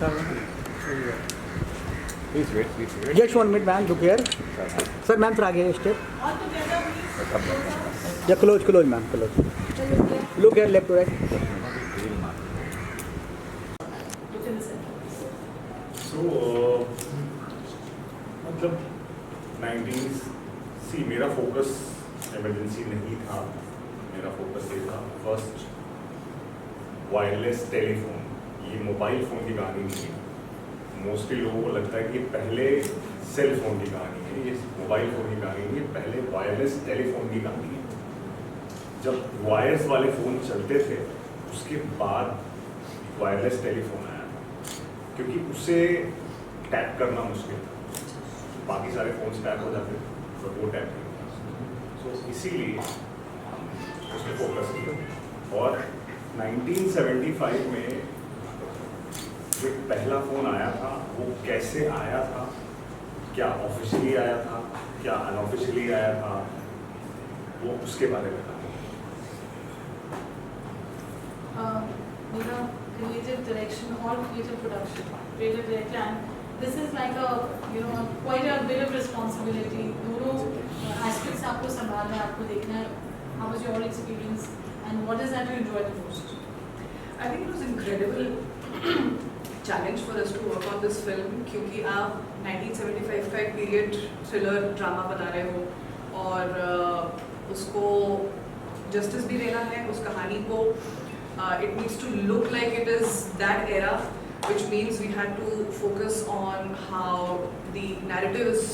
Please wait, please wait. Just 1 minute, ma'am. Look here. Sir, ma'am, sir, आगे step. Yeah, close, ma'am, close. Look here, left to right. So, मतलब 90s सी मेरा focus emergency नहीं था, मेरा focus ये था first wireless telephone. ये mobile phone की कहानी नहीं है। मोस्टली लोगों को लगता है कि पहले सेल फ़ोन की कहानी है, ये मोबाइल फ़ोन की कहानी नहीं है, पहले वायरलेस टेलीफोन की कहानी है। जब वायर्स वाले फ़ोन चलते थे उसके बाद वायरलेस टेलीफोन आया था, क्योंकि उसे टैप करना मुश्किल था। बाकी सारे फ़ोन्स टैप हो जाते थे बट वो टैप नहीं था। सो इसीलिए उस पर फोकस किया। और 1975 में जो पहला फ़ोन आया था वो कैसे आया था, क्या ऑफिशियली आया था, क्या अनऑफिशियली आया था, वो उसके बारे में था। मेरा creative direction or creative production, creative director, and this is like a quite a bit of responsibility. दोनों aspects आपको संभालना है, आपको देखना है. How was your experience and what is that you enjoyed the most? I think it was incredible challenge for us to work on this film क्योंकि आप 1975 का एक पीरियड थ्रिलर ड्रामा बना रहे हो और उसको जस्टिस भी देना है उस कहानी को. It needs to look like it is that era, which means we had to focus on how the narrative is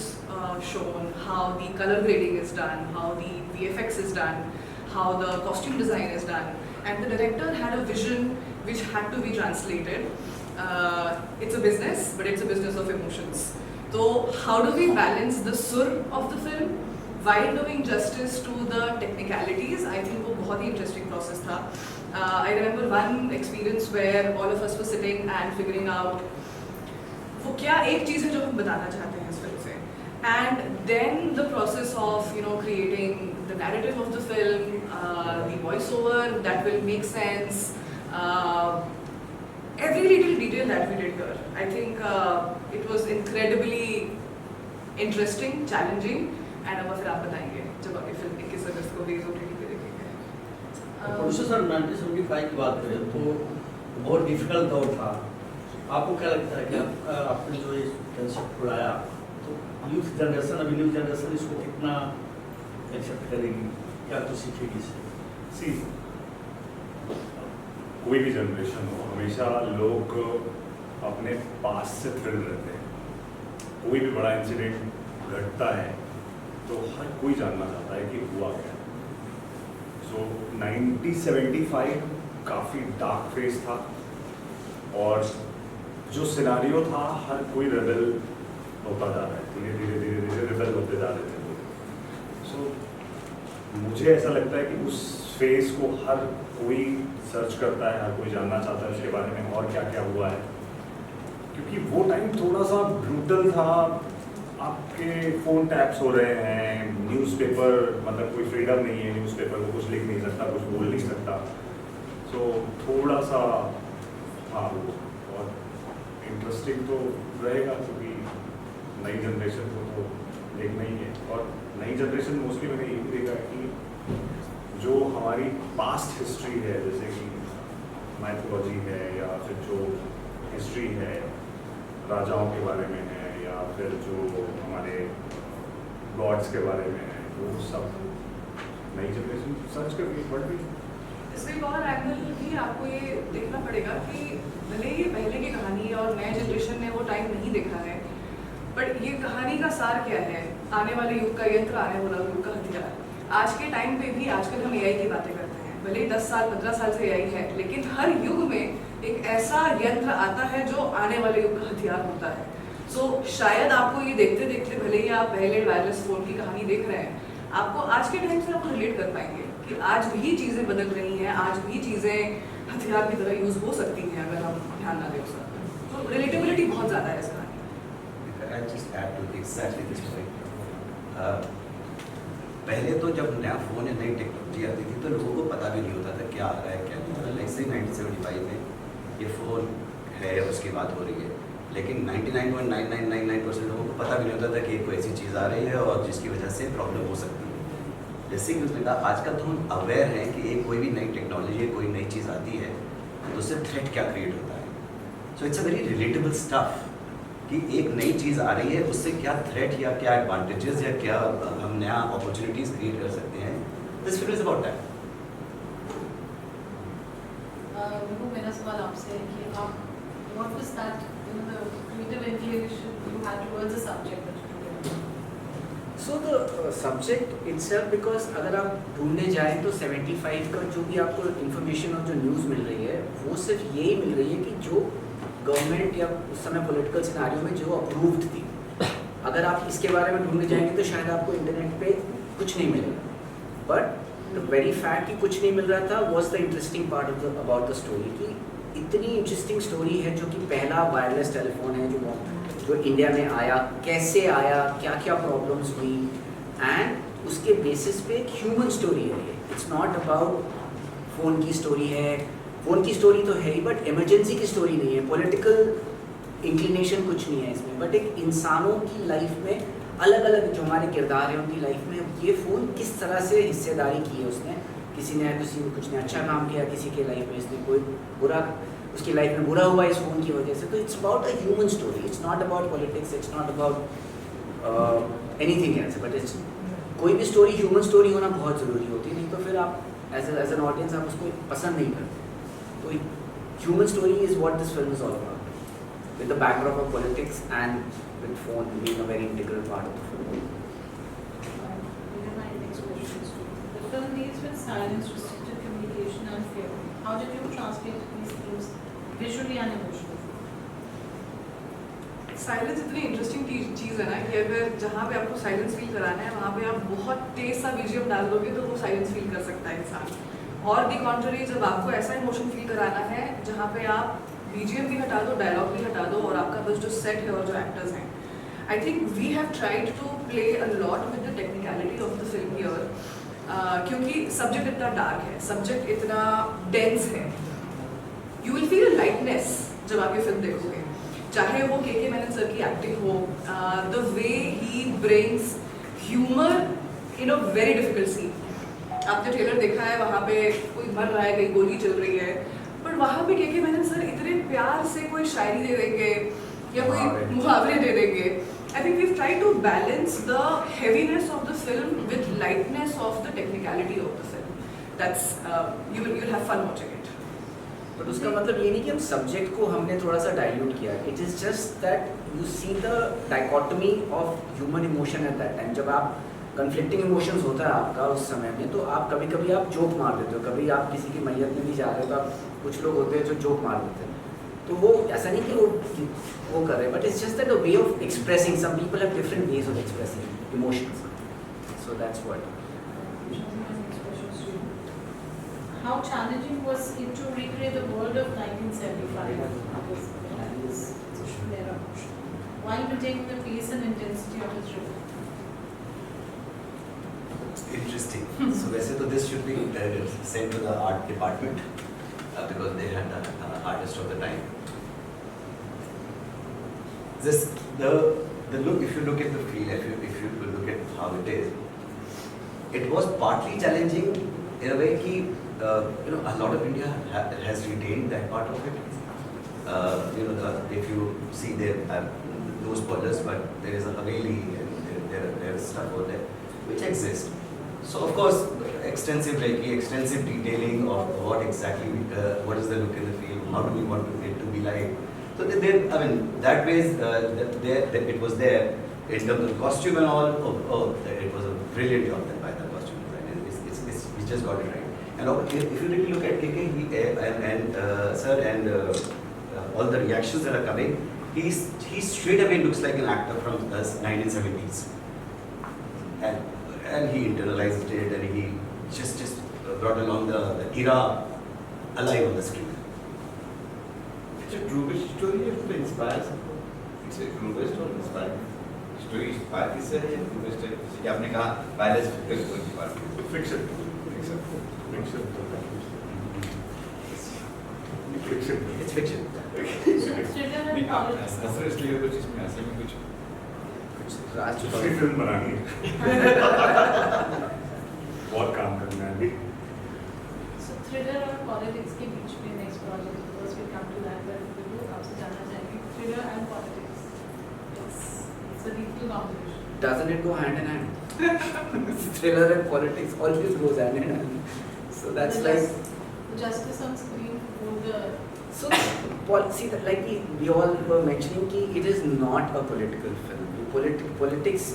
shown, how the color grading is done, how the VFX is done, how the costume design is done, and the director had a vision which had to be translated. It's a business, but it's a business of emotions. So how do we balance the sur of the film while doing justice to the technicalities? I think वो बहुत ही interesting process था. I remember one experience where all of us were sitting and figuring out वो क्या एक चीज़ है जो हम बताना चाहते हैं इस फिल्म से. And then the process of creating the narrative of the film, the voiceover that will make sense. Every little detail that we did here, I think it was incredibly interesting, challenging, and अब फिर आप बताएंगे जब आगे film 21 अगस्त को release OTT पे देखेंगे. Producer sir 1975 की बात करें तो बहुत डिफिकल्ट दौर था. आपको क्या लगता है कि आपने जो ये कंसेप्ट लाया तो यूथ जनरेशन, अभी न्यू जनरेशन इसको कितना एक्सेप्ट करेगी, क्या कुछ सीखेगी इससे? सी कोई भी जनरेशन हो, हमेशा लोग अपने पास से थ्रिल रहते हैं. कोई भी बड़ा इंसिडेंट घटता है तो हर कोई जानना चाहता है कि हुआ क्या. सो 1975 काफ़ी डार्क फेज था और जो सिनारियो था हर कोई रेबल होता जा रहा है, धीरे धीरे धीरे धीरे रेबल होते जा रहे थे लोग. सो मुझे ऐसा लगता है कि उस फेज को हर कोई सर्च करता है, हर कोई जानना चाहता है उसके बारे में और क्या क्या हुआ है, क्योंकि वो टाइम थोड़ा सा ब्रूटल था. आपके फ़ोन टैप्स हो रहे हैं, न्यूज़पेपर मतलब कोई फ्रीडम नहीं है, न्यूज़पेपर को कुछ लिख नहीं सकता, कुछ बोल नहीं सकता. सो थोड़ा सा हाँ वो और इंटरेस्टिंग तो रहेगा क्योंकि नई जनरेशन को तो देखना ही है. और नई जनरेशन मोस्टली मैंने ये भी देखा कि जो हमारी पास्ट हिस्ट्री है, जैसे कि माइथोलॉजी है या फिर जो हिस्ट्री है राजाओं के बारे में है या फिर जो हमारे गॉड्स के बारे में है, वो सब नई जनरेशन सर्च करके पढ़ रही है. इसमें एक और एंगल भी आपको ये देखना पड़ेगा कि भले ये पहले की कहानी है और नए जनरेशन ने वो टाइम नहीं देखा है, बट ये कहानी का सार क्या है? आने वाले युग का यंत्र, आने वाला युग का हथियार. आज के टाइम पे भी आजकल हम AI की बातें करते हैं, भले ही 10 साल 15 साल से AI है, लेकिन हर युग में एक ऐसा यंत्र आता है जो आने वाले युग का हथियार होता है. सो शायद आपको ये देखते देखते भले ही आप पहले वायरलेस फ़ोन की कहानी देख रहे हैं, आपको आज के टाइम से आपको रिलेट कर पाएंगे कि आज भी चीज़ें बदल रही हैं, आज भी चीज़ें हथियार की तरह यूज़ हो सकती हैं अगर हम ध्यान ना दें उस पर. तो रिलेटेबिलिटी बहुत ज़्यादा है इस कहानी. I'll just add to exactly this point. पहले तो जब नया फ़ोन या नई टेक्नोलॉजी आती थी तो लोगों को पता भी नहीं होता था क्या आ रहा है क्या नहीं आ रहा है. लाइक से 1975 में ये फ़ोन है उसकी बात हो रही है, लेकिन 99.9999% लोगों को पता भी नहीं होता था कि कोई ऐसी चीज़ आ रही है और जिसकी वजह से प्रॉब्लम हो सकती है। जैसे कि उसने कहा आजकल तो हम अवेयर हैं कि एक कोई भी नई टेक्नोलॉजी कोई नई चीज़ आती है तो उससे थ्रेट क्या क्रिएट होता है। So it's a very relatable stuff कि एक नई चीज़ आ रही है उससे क्या थ्रेट या क्या एडवांटेजेस या क्या हम नया अपॉर्चुनिटीज़ क्रिएट कर सकते हैं। This film is about that. मेरा सवाल आपसे है कि आप what was that, you know, the creative inclination you had towards the subject that you did? So the subject itself, because अगर आप ढूंढने जाएं तो 75 का जो भी आपको इन्फॉर्मेशन और जो न्यूज़ मिल रही है वो सिर्फ यही मिल रही है कि जो गवर्नमेंट या उस समय पॉलिटिकल सिनेरियो में जो अप्रूव्ड थी। अगर आप इसके बारे में ढूंढने जाएंगे तो शायद आपको इंटरनेट पे कुछ नहीं मिलेगा, बट द वेरी फैक्ट कि कुछ नहीं मिल रहा था was the interesting part of the about the story कि इतनी इंटरेस्टिंग स्टोरी है जो कि पहला वायरलेस टेलीफोन है जो इंडिया में आया, कैसे आया, क्या क्या प्रॉब्लम्स हुई, एंड उसके बेसिस पे एक ह्यूमन स्टोरी है ये। इट्स नॉट अबाउट फ़ोन की स्टोरी है, फ़ोन की स्टोरी तो है ही बट इमरजेंसी की स्टोरी नहीं है, पॉलिटिकल इंक्लिनेशन कुछ नहीं है इसमें, बट एक इंसानों की लाइफ में अलग अलग जो हमारे किरदार हैं उनकी लाइफ में ये फ़ोन किस तरह से हिस्सेदारी की है उसने। किसी ने कुछ ने अच्छा काम किया, किसी के लाइफ में इसने कोई बुरा, उसकी लाइफ में बुरा हुआ इस फ़ोन की वजह से। तो it's about a human story, it's not about politics, it's not about anything else, but it's कोई भी स्टोरी ह्यूमन स्टोरी होना बहुत ज़रूरी होती है, नहीं तो फिर आप एज एन ऑडियंस आप उसको पसंद नहीं करते। तो human story is what this film is all about, with the backdrop of politics and with phone being a very integral part of the film. My next question is the film deals with silence, restricted communication, and fear. How did you translate these themes visually and emotionally? Silence इतनी interesting चीज़ है ना कि अगर जहाँ पे आपको silence feel कराना है वहाँ पे आप बहुत तेज सा बीजीएम डाल दोगे तो वो साइलेंस फील कर सकता है इंसान। और दी कॉन्ट्ररी जब आपको ऐसा इमोशन फील कराना है जहाँ पे आप बीजीएम भी हटा दो, डायलॉग भी हटा दो और आपका बस जो सेट है और जो एक्टर्स हैं, I think we have tried to play a lot with the technicality of the film here, क्योंकि सब्जेक्ट इतना डार्क है, सब्जेक्ट इतना डेंस है। You will feel a lightness जब आप ये फिल्म देखोगे, चाहे वो के मेनन सर की एक्टिंग हो, the way he brings humour in a very difficult scene. आपने ट्रेलर देखा है, वहाँ पे कोई मर रहा है, कहीं गोली चल रही है, बट वहाँ पे के मेनन सर इतने प्यार से कोई शायरी दे देंगे या कोई मुहावरे दे देंगे। I think we try to balance the heaviness of the film with lightness of the technicality of the film. That's you will have fun watching it. But उसका मतलब ये नहीं कि हम सब्जेक्ट को हमने थोड़ा सा डाइल्यूट किया, it is just that you see the dichotomy of human emotion at that time. जब आप कन्फ्लिक्टिंग इमोशंस होता है आपका उस समय में, तो आप कभी कभी आप जोक मार देते हो, कभी आप किसी की मैयत में भी जा रहे हो तो आप, कुछ लोग होते हैं जो जोक मार देते हैं, तो वो ऐसा नहीं कि वो कर रहे हैं, but it's just that the way of expressing, some people have different ways of expressing emotions, so that's what. How challenging was it to recreate the world of 1975 this era, while maintaining the pace and intensity of its rhythm? Interesting. So वैसे तो this should be sent to the art department because they had the artist of the time. The look, if you look at the feel, if you look at how it is, it was partly challenging in a way कि a lot of India has retained that part of it. If you see there, no spoilers, but there is a Haveli and there is stuff over there which exists. So of course, extensive reiki, extensive detailing of what exactly, what is the look and the feel, how do we want it to be like. So I mean, that way it was there in terms of costume and all. It was a brilliant job done by the costume designer. We just got it right. And if you really look at KK and sir and all the reactions that are coming, he straight away looks like an actor from the 1970s, and he internalized it and he just brought along the era alive on the screen. It's a true story. It's inspired. It's a true story. Inspired. Story inspired किससे है? True story. जैसे आपने कहा virus fiction. Fiction. It's fiction. नहीं, आप politics. हंस रहे इसलिए कुछ इसमें हंसे में कुछ राज दूसरी चुका फिल्म बनानी है बहुत काम करना है अभी। So thriller और politics के बीच में next project, first we come to that, but वो आपसे जानना चाहेंगे thriller and politics. It's a lethal combination. doesn't it go hand in hand? Thriller and politics always goes hand in hand. So that's The like the justice on screen for the so see that like we all were mentioning कि it is not a political film. Politics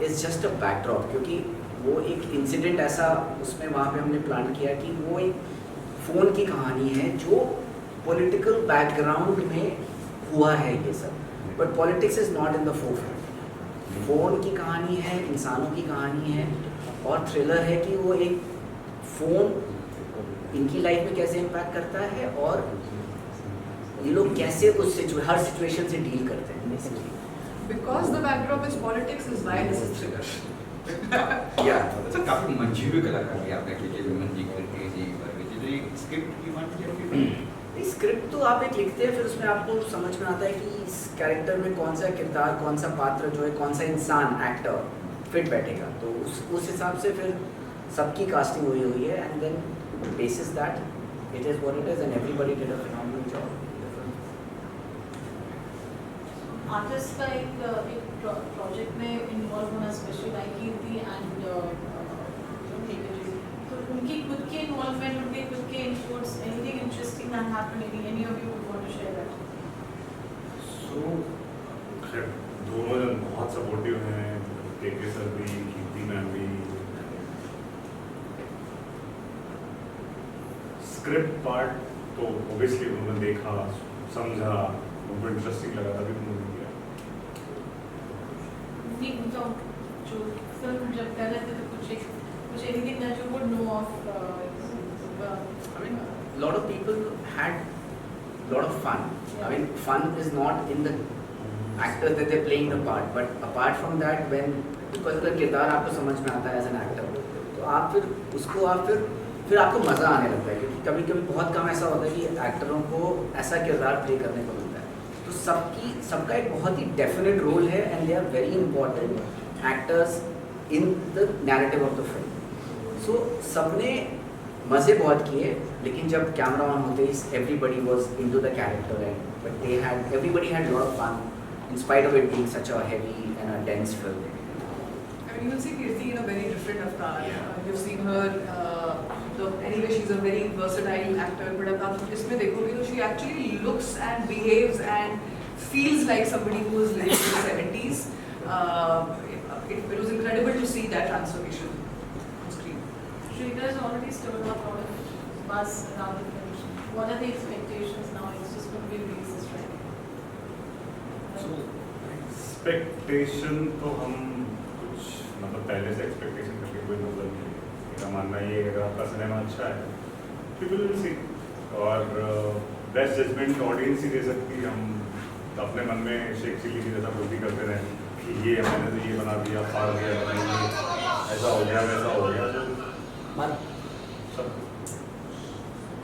is just a backdrop क्योंकि वो एक incident ऐसा उसमें वहाँ पे हमने plan किया कि वो एक फ़ोन की कहानी है जो पॉलिटिकल बैकग्राउंड में हुआ है ये सब, but politics is not in the forefront. Phone की कहानी है, इंसानों की कहानी है, और थ्रिलर है कि वो एक फ़ोन इनकी लाइफ में कैसे इम्पैक्ट करता है और ये लोग कैसे उस हर सिचुएशन से डील करते हैं basically. Because the backdrop is politics is why this is thriller. अच्छा, काफी मंची हुई कलाकार भी आपने के विमन जी करके जी परवेज जी स्क्रिप्ट की मान लिया स्क्रिप्ट तो आप एक लिखते हैं, फिर उसमें आपको समझ में आता है कि इस कैरेक्टर में कौन सा किरदार, कौन सा पात्र जो है, कौन सा इंसान एक्टर फिट बैठेगा, तो उस हिसाब से फिर सबकी कास्टिंग हुई है, and then basis that it is what it is and everybody did a phenomenal job. Artist का एक प्रोजेक्ट में इन्वॉल्व होना स्पेशल आई कीर्ति एंड तो उनकी खुद की इन्वॉल्वमेंट, उनके खुद के inputs, anything interesting that happened, any of you would want to share that? So दोनों जन बहुत सपोर्टिव हैं, के सर भी, कीर्ति मैम भी। स्क्रिप्ट पार्ट तो ओबियसली उन्होंने देखा, समझा, उनको इंटरेस्टिंग लगा तभी उन्होंने किया। तो जो फिल्म जब कर रहे थे तो कुछ anything that you would know of? I mean, a lot of people had a lot of fun. I mean, fun is not in the actors that they're playing the part, but apart from that, when because अगर किरदार आपको समझ में आता है as an actor, तो आप फिर उसको आप फिर आपको मज़ा आने लगता है, क्योंकि कभी कभी बहुत कम ऐसा होता है कि एक्टरों को ऐसा किरदार प्ले करने को मिलता है। तो सबका एक बहुत ही डेफिनेट रोल है, and they are very important actors in the narrative of the film. So सबने मज़े बहुत किए, लेकिन जब कैमरा ऑन होते ही everybody was into the character, and but everybody had a lot of fun in spite of it being such a heavy and a dense film. I mean, you will see Kirti in a very different avatar. Yeah. You've seen her, anyway, she's a very versatile actor, but अब आप इसमें देखोगे तो she actually looks and behaves and feels like somebody who was living in the 70s. It was incredible to see that transformation on screen. Shrika has already stirred up a lot of buzz around the film. What are the expectations now? It's just going to be released, right? Expectation तो हम कुछ मतलब पहले से expectation करके कोई मतलब नहीं है। मेरा मानना ये है, अगर आपका सिनेमा अच्छा है पीपल विल सी, और बेस्ट जजमेंट ऑडियंस ही दे सकती है। हम अपने मन में शेख चिल्ली की जैसा कुछ भी करते रहें कि ये मैंने तो ये बना दिया, फाड़ दिया, ऐसा हो गया, वैसा हो गया, तो सब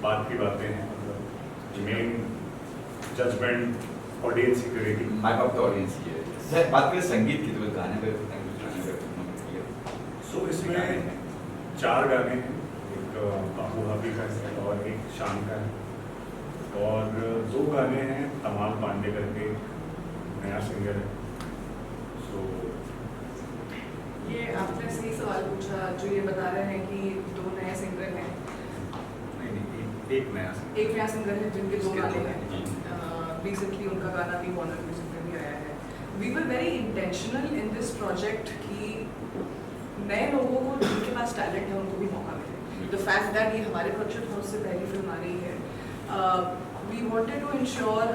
बात की बातें हैं। मतलब मेन जजमेंट ऑडियंस ही करेगी। माय बाप तो ऑडियंस ही है। बात करें संगीत की, तो गाने पे सो इसमें 4 गाने हैं, एक बाबू हाफी का है और एक शान का है, और 2 गाने हैं तमाल पांडे करके नया सिंगर है। सो ये आपने सही सवाल पूछा, जो ये बता रहे हैं कि 2 नए सिंगर हैं। एक नया सिंगर, एक नया सिंगर है जिनके 2 गाने हैं। जी। रिसेंटली उनका गाना भी वॉर्नर म्यूजिक में भी आया है। We were very intentional in this project कि नए लोगों को जिनके पास टैलेंट है उनको भी मौका मिले। द फैक्ट दैट ये हमारे प्रोजेक्ट हाउस से पहली फिल्म आ रही है, वी वांटेड टू इंश्योर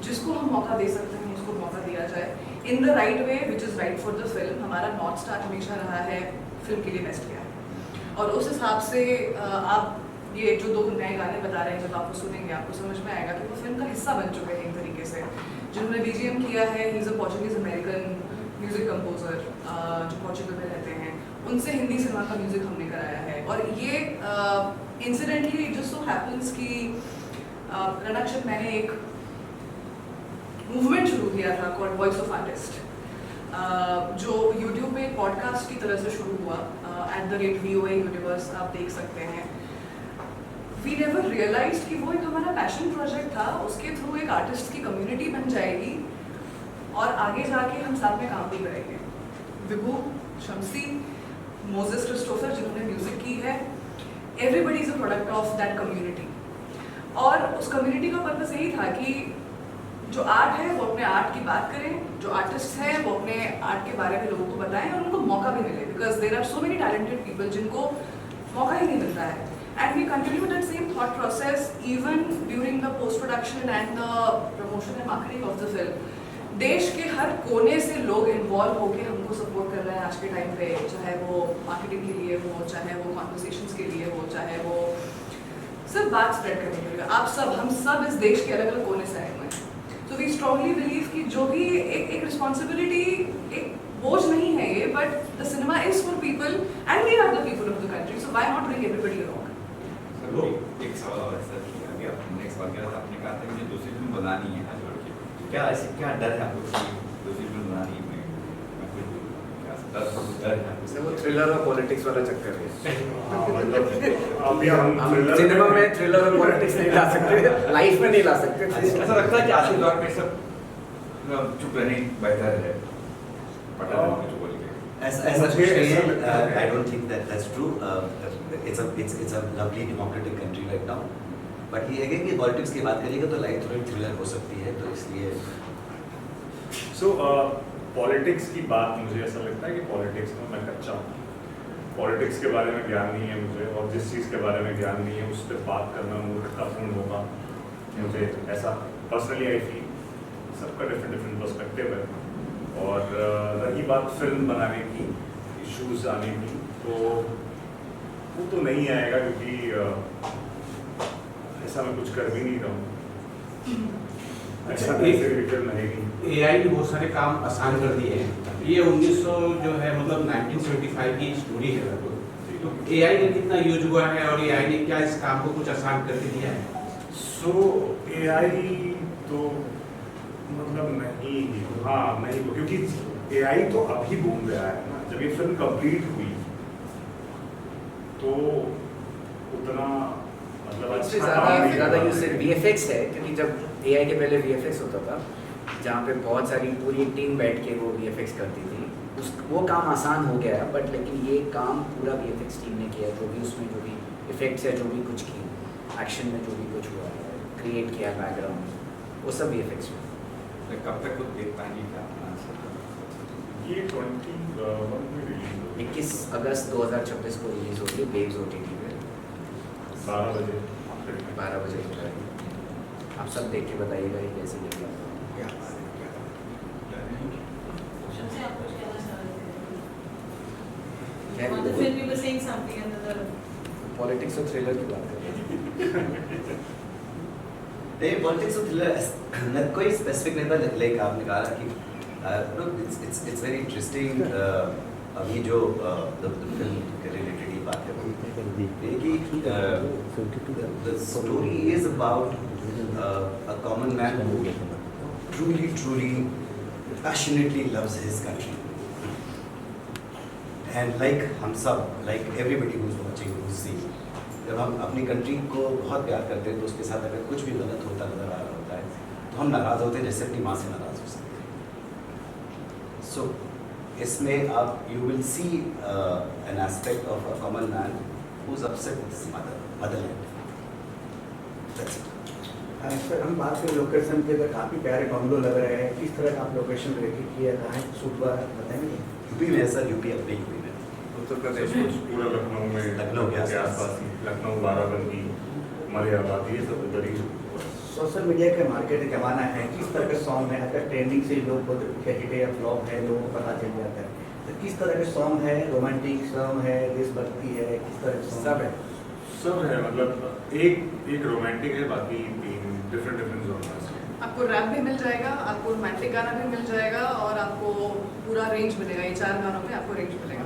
जिसको हम मौका दे सकते हैं उसको मौका दिया जाए in the right way which is right for the film. हमारा नॉर्थ स्टार हमेशा रहा है फिल्म के लिए बेस्ट क्या है, और उस हिसाब से आप ये जो 2 नए गाने बता रहे हैं, जब आप वो सुनेंगे आपको समझ में आएगा कि वो फिल्म का हिस्सा बन चुके हैं एक तरीके से। जिन्होंने BGM किया है, he is a Portuguese American music composer जो पोर्चुगल में रहते हैं, उनसे हिंदी सिनेमा का म्यूज़िक हमने कराया है। और ये इंसिडेंटली जस्ट सो हैपन्स कि रणक्षक मैंने एक मूवमेंट शुरू किया था कॉल्ड वॉइस ऑफ आर्टिस्ट, जो यूट्यूब में पॉडकास्ट की तरह से शुरू हुआ @VOA यूनिवर्स, आप देख सकते हैं। वी नेवर रियलाइज्ड कि वो एक हमारा पैशन प्रोजेक्ट था, उसके थ्रू एक आर्टिस्ट की कम्युनिटी बन जाएगी और आगे जाके हम साथ में काम भी करेंगे। विभू, शम्सी, मोजेस क्रिस्टोफर जिन्होंने म्यूजिक की है, everybody is a product of that community. और उस कम्युनिटी का पर्पस यही था कि जो आर्ट है वो अपने आर्ट की बात करें, जो आर्टिस्ट हैं वो अपने आर्ट के बारे में लोगों को बताएं और उनको मौका भी मिले, because there are so many talented people जिनको मौका ही नहीं मिलता है। And we continue that same thought process even during the post production and the promotion and marketing of the film. देश के हर कोने से लोग इन्वॉल्व होकर हमको सपोर्ट कर रहे हैं आज के टाइम पे, चाहे वो मार्केटिंग के लिए हो, चाहे वो कॉन्वर्सेशंस के लिए हो, चाहे वो सिर्फ बात स्प्रेड करने के लिए। आप सब, हम सब इस देश के अलग अलग कोने से आए हुए हैं। तो वी स्ट्रांगली बिलीव कि जो भी एक रिस्पॉन्सिबिलिटी, एक बोझ नहीं है ये, but the cinema is for people and we are the people of the country, so why not bring everybody along. Sir एक सवाल और है सर, कि अभी आपने एक सवाल किया था, आपने कहा था कि मुझे दूसरी फिल्म बनानी है आज बढ़ के, क्या ऐसे क्या डर है आपको कि दूसरी फिल्म बनानी है? डर है वो थ्रिलर और पॉलिटिक्स वाला चक्कर है। मतलब अभी हम हम सिनेमा में थ्रिलर और पॉलिटिक्स नहीं ला सकते, लाइफ में नहीं ला सकते। ऐसा लगता है कि आज के दौर में सब चुप रहने बेहतर है, पता नहीं कुछ बोल के। ऐसा कुछ नहीं है। I don't think that that's true. It's a lovely democratic country right now. But ये है कि पॉलिटिक्स की बात करिएगा तो लाइफ थोड़ी थ्रिलर हो सकती है, तो इसलिए सो पॉलिटिक्स की बात, मुझे ऐसा लगता है कि पॉलिटिक्स में मैं कच्चा हूँ। पॉलिटिक्स के बारे में ज्ञान नहीं है मुझे, और जिस चीज़ के बारे में ज्ञान नहीं है उस पर बात करना मूर्खतापूर्ण होगा मुझे, ऐसा पर्सनली आई फील। सबका डिफरेंट पर्सपेक्टिव है। और रही बात फिल्म बनाने की, इश्यूज आने की, तो वो तो नहीं आएगा, क्योंकि ऐसा मैं कुछ कर भी नहीं रहा हूँ। अच्छा, फिल्म रहेगी। AI ने बहुत सारे काम आसान कर दिए हैं। ये 1900 जो है मतलब 1975 की स्टोरी है लगभग, तो AI ने कितना यूज हुआ है और AI ने क्या इस काम को कुछ आसान करके दिया है? सो AI तो मतलब नहीं, हाँ नहीं, क्योंकि AI तो अभी बूम गया है ना। जब ये फिल्म कंप्लीट हुई तो उतना मतलब इससे अच्छा काम नहीं ज़्यादा हुआ। यूज सिर्फ VFX है, क्योंकि जब AI के पहले VFX होता था, जहाँ पे बहुत सारी पूरी टीम बैठ के वो VFX करती थी, वो काम आसान हो गया है। बट लेकिन ये काम पूरा VFX टीम ने किया, जो भी उसमें जो भी इफेक्ट्स है, जो भी कुछ की एक्शन में जो भी कुछ हुआ है, क्रिएट किया बैकग्राउंड, वो सब VFX में। तो कब तक खुद देख पाएंगे क्या? ये 21 में रिलीज होगी, 21 अगस्त 2026 को रिलीज होगी वेव्स OTT पे 12 बजे। 12 बजे होता है। आप सब देख के बताइएगा ये कैसे लगे। शम्सी, आप कुछ कहना चाह रहे क्या थे? On the film you were saying something and the politics और थ्रिलर की बात कर रहे नहीं, पॉलिटिक्स और थ्रिलर कोई स्पेसिफिक नहीं था। लाइक आपने कहा कि इट्स वेरी इंटरेस्टिंग। अभी जो फिल्म के रिलेटेड ही बात है कि the story is about a common man who truly passionately loves his country, and like हम सब, like everybody who's watching, who's seeing, जब हम अपनी कंट्री को बहुत प्यार करते हैं तो उसके साथ अगर कुछ भी गलत होता नजर आ रहा होता है तो हम नाराज़ होते हैं, जैसे अपनी माँ से नाराज़ हो सकते हैं। सो इसमें आप you will see an aspect of a common man who is upset with his motherland. That's it. Sir, हम बात करें लोकेशन के, तो काफ़ी प्यारे बंगलो लग रहे हैं। किस तरह का आप लोकेशन रेडी किया, कहाँ शूट हुआ बताएंगे? यूपी में है सर, यूपी अपने यूपी में, उत्तर प्रदेश पूरा लखनऊ में, लखनऊ के आसपास ही, लखनऊ, बाराबंकी, मलियाबाद, ये सब उधर ही। सोशल मीडिया के मार्केट जमाना है, किस तरह के सॉन्ग है? अगर ट्रेंडिंग से लोग बोलते क्या हिट है या फ्लॉप है, लोगों को पता चल जाता है। तो किस तरह के सॉन्ग है? रोमांटिक सॉन्ग है, देशभक्ति है, किस तरह के सब है। सब है, मतलब एक रोमांटिक है, बाकी 3 डिफरेंट जॉनर्स हैं। आपको रैप भी मिल जाएगा, आपको रोमांटिक गाना भी मिल जाएगा, और आपको पूरा रेंज मिलेगा। ये 4 गानों में आपको रेंज मिलेगा।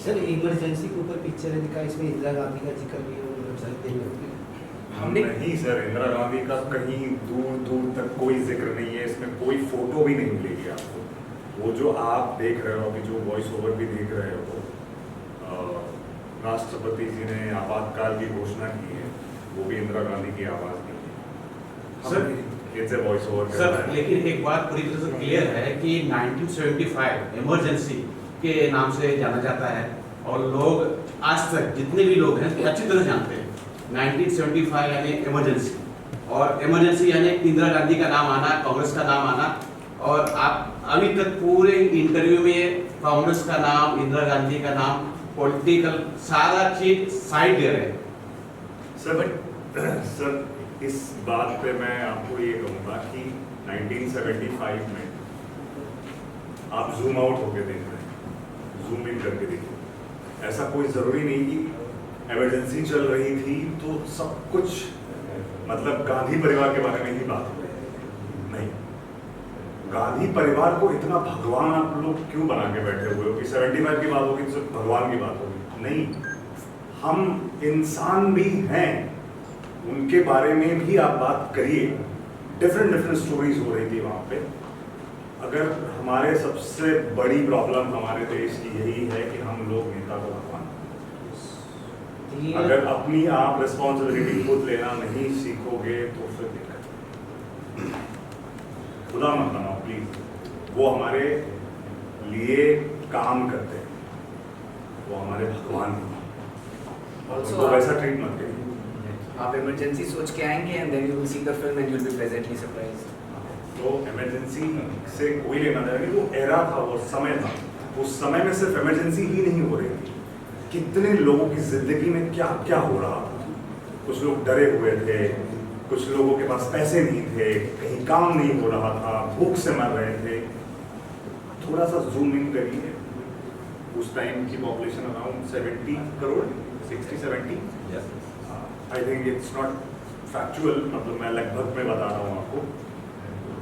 सर, इमरजेंसी के ऊपर पिक्चर है दिखा, इसमें इंदिरा गांधी का जिक्र भी है, हमने नहीं सर, इंदिरा गांधी का कहीं दूर दूर तक कोई जिक्र नहीं है, इसमें कोई फोटो भी नहीं मिलेगी आपको। वो जो आप देख रहे हो अभी, जो वॉइस ओवर भी देख रहे हो, राष्ट्रपति जी ने आपातकाल की घोषणा की है, वो भी इंदिरा गांधी की आवाज़ दी है सर, इनसे वॉइस ओवर कर सर रहा है। लेकिन एक बात पूरी तरह से क्लियर है कि 1975 इमरजेंसी के नाम से जाना जाता है और लोग आज तक जितने भी लोग हैं अच्छी तरह जानते हैं 1975 यानी इमरजेंसी, और इमरजेंसी यानी इंदिरा गांधी का नाम आना, कांग्रेस का नाम आना। और आप अभी तक पूरे इंटरव्यू में कांग्रेस का नाम, इंदिरा गांधी का नाम, पॉलिटिकल सारा चीज साइड दे रहे हैं। सर इस बात पे मैं आपको ये कहूँगा कि 1975 में आप जूम आउट होके देख रहे हैं, जूम इन करके देखिए। ऐसा कोई ज़रूरी नहीं कि इमरजेंसी चल रही थी तो सब कुछ मतलब गांधी परिवार के बारे में ही बात हो रही। नहीं, गांधी परिवार को इतना भगवान आप लोग क्यों बना के बैठे हुए हो कि 75 की बात होगी तो सिर्फ भगवान की बात होगी? नहीं, हम इंसान भी हैं, उनके बारे में भी आप बात करिए। डिफरेंट स्टोरीज हो रही थी वहाँ पे। अगर हमारे सबसे बड़ी प्रॉब्लम हमारे देश की यही है कि हम लोग नेता को भगवान, अगर अपनी आप रिस्पॉन्सिबिलिटी खुद लेना नहीं सीखोगे तो फिर दिक्कत। खुदा मत बनाओ प्लीज, वो हमारे लिए काम करते हैं, वो हमारे भगवान हैं, और उनको वैसा ट्रीट मत करिए। आप इमरजेंसी सोच के आएंगे and then you will see the film and you will be pleasantly surprised. तो इमरजेंसी से कोई लेना देना नहीं, वो एरा था, वो समय था। उस समय में सिर्फ इमरजेंसी ही नहीं हो रही थी, कितने लोगों की जिंदगी में क्या क्या हो रहा था। कुछ लोग डरे हुए थे, कुछ लोगों के पास पैसे नहीं थे, कहीं काम नहीं हो रहा था, भूख से मर रहे थे। थोड़ा सा जूम इन करिए, उस टाइम की population around 70 crore, 60-70। I think it's not factual, मतलब मैं लगभग में बता रहा हूँ आपको।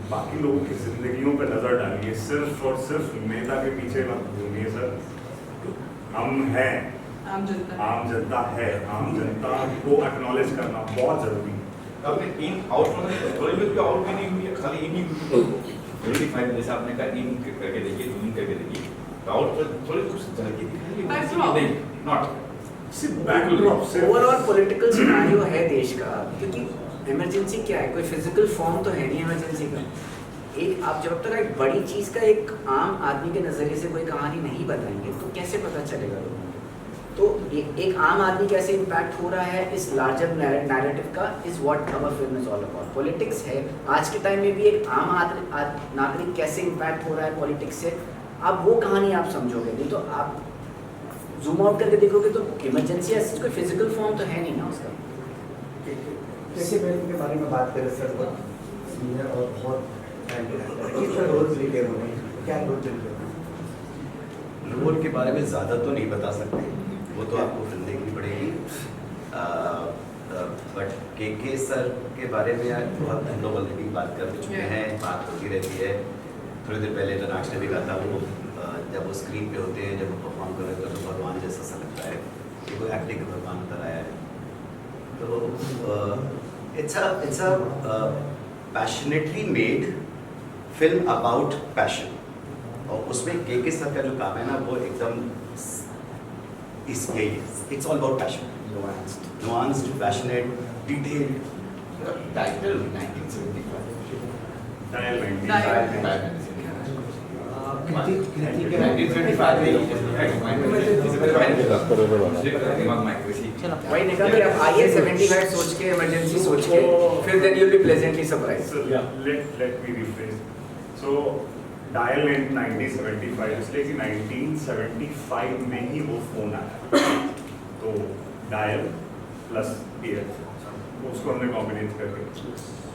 बाकी लोगों की जिंदगियों पे नजर डालिए, सिर्फ और सिर्फ नेता के पीछे मत घूमिए सर। हम हैं, आम जनता है, आम जनता को एक्नॉलेज करना बहुत जरूरी है। आपने इन आउट मतलब थोड़ी बहुत भी आउट भी नहीं हुई है, खाली इन ही हुई। 25 जैसे आपने कहा इन करके देखिए, इन करके देखिए, तो आउट पर थोड़ी कुछ झलकी दिखाई नहीं, नॉट ओवरऑल पॉलिटिकल सिनेरियो है देश का, क्योंकि इमरजेंसी क्या है, कोई फिजिकल फॉर्म तो है नहीं इमरजेंसी का। एक आप जब तक एक बड़ी चीज़ का एक आम आदमी के नज़रिए से कोई कहानी नहीं बताएंगे तो कैसे पता चलेगा लोगों को। तो एक आम आदमी कैसे इम्पैक्ट हो रहा है इस लार्जर नैरेटिव का is what our film is all about. Politics है, आज के टाइम में भी एक आम नागरिक कैसे इम्पैक्ट हो रहा है पॉलिटिक्स से, आप वो कहानी आप समझोगे। नहीं तो आप जूम आउट करके देखोगे तो इमरजेंसी ऐसी कोई फिजिकल फॉर्म तो है नहीं ना उसका। जैसे मैं इनके बारे में बात करें सर, बहुत सीनियर और बहुत किस तरह रोल प्ले कर रहे हैं, क्या रोल प्ले कर रहे हैं? रोल के बारे में ज़्यादा तो नहीं बता सकते, वो तो आपको फिल्म देखनी पड़ेगी। बट के सर के बारे में यार बहुत हम लोग ऑलरेडी बात कर चुके हैं, बात होती रहती है। थोड़ी देर पहले रनाक्ष ने भी कहा था, वो जब वो स्क्रीन पे होते हैं, जब वो परफॉर्म कर रहे हैं तो भगवान जैसा सा लगता है कि कोई एक्टिंग का भगवान उतर आया है। तो it's a passionately made film about passion, और उसमें के सर का जो काम है ना वो एकदम यही है, it's all about passion, nuanced, passionate, detailed. Title 1975 dial 1975। वही निकल के आप आइए 75 सोच के, इमरजेंसी सोच के, फिर then you will be pleasantly surprised. Let me rephrase. So dial 1975 इसलिए कि 1975 में ही वो फोन आया, तो डायल प्लस पीएल उसको हमने कॉम्बिनेट करके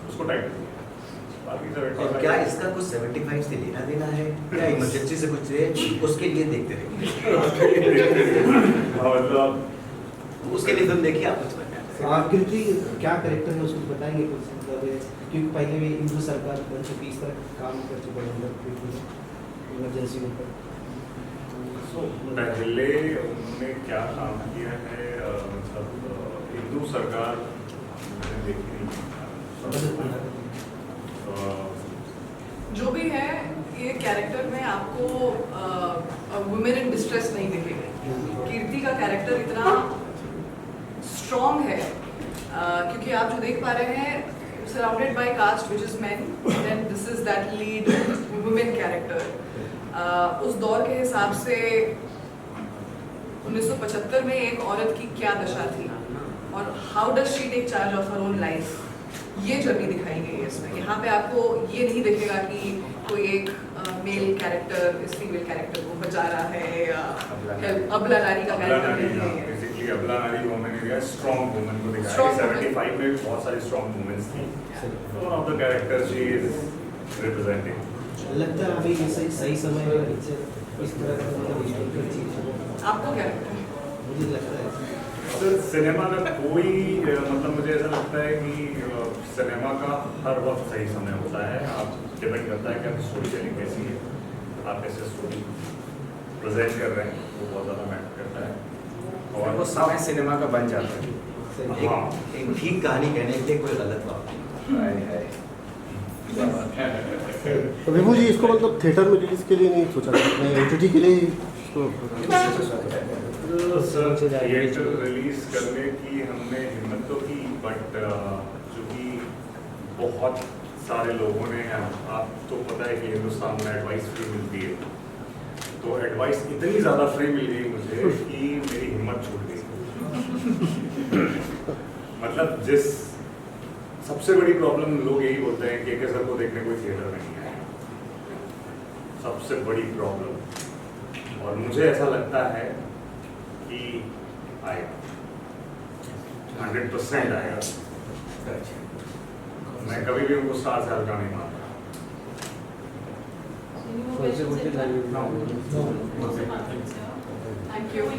उसको टाइप किया। और क्या इसका कुछ 75 से लेना देना है, क्या इमरजेंसी से कुछ है, उसके लिए देखते रहिए। मतलब उसके लिए तुम देखिए, आप कुछ बताएं। कृति क्या कैरेक्टर है उसको बताएंगे कुछ, मतलब क्योंकि पहले भी हिंदू सरकार बन चुकी, इस तरह काम कर चुके हैं इमरजेंसी में। पहले उन्होंने क्या काम किया है, मतलब हिंदू सरकार मैंने देखी नहीं। जो भी है ये कैरेक्टर में आपको वुमेन इन डिस्ट्रेस नहीं दिखेगा। कीर्ति का कैरेक्टर इतना स्ट्रॉन्ग है क्योंकि आप जो देख पा रहे हैं surrounded by caste which is men, then this is that lead women character. उस दौर के हिसाब से 1975 में एक औरत की क्या दशा थी और how does she take charge of her own life, ये जर्नी दिखाई गई है इसमें। यहाँ पे आपको ये नहीं दिखेगा कि कोई एक मेल कैरेक्टर इस फीमेल कैरेक्टर को बचा रहा है या अबला नारी का कैरेक्टर नहीं है। बेसिकली अबला नारी को मैंने दिया स्ट्रॉन्ग वुमन को दिखाया। Strong 75 में भी बहुत सारी स्ट्रॉन्ग वुमेन्स थी। One of the character she is representing. लगता है अभी ये सही समय है इस तरह का मतलब हिस्टोरिकल चीज। आपको क्या लगता है? मुझे लगता है सर सिनेमा का कोई मतलब मुझे ऐसा लगता है कि सिनेमा का हर वक्त सही समय होता है। आप डिपेंड करता है कि आपकी स्टोरी टेलिंग कैसी है, आप कैसे स्टोरी प्रेजेंट कर रहे हैं, वो बहुत ज़्यादा मैटर करता है। और वो समय सिनेमा का बन जाता है। हाँ एक ठीक कहानी कहने के लिए कोई गलत बात नहीं। तो विभू जी इसको मतलब थिएटर में रिलीज के लिए नहीं सोचा था, OTT के लिए ही इसको सर थिएटर रिलीज करने की हमने हिम्मत तो की, बट चूँकि बहुत सारे लोगों ने, आप तो पता है कि हिंदुस्तान में एडवाइस फ्री मिलती है, तो एडवाइस इतनी ज़्यादा फ्री मिल गई मुझे कि मेरी हिम्मत छूट गई। मतलब जिस सबसे बड़ी प्रॉब्लम लोग यही बोलते हैं कि सर को देखने कोई थिएटर नहीं है, सबसे बड़ी प्रॉब्लम। और मुझे ऐसा लगता है कि आएगा, 100% आएगा। मैं कभी भी उनको स्टार से हल्का नहीं मानता। Any more questions? Thank you.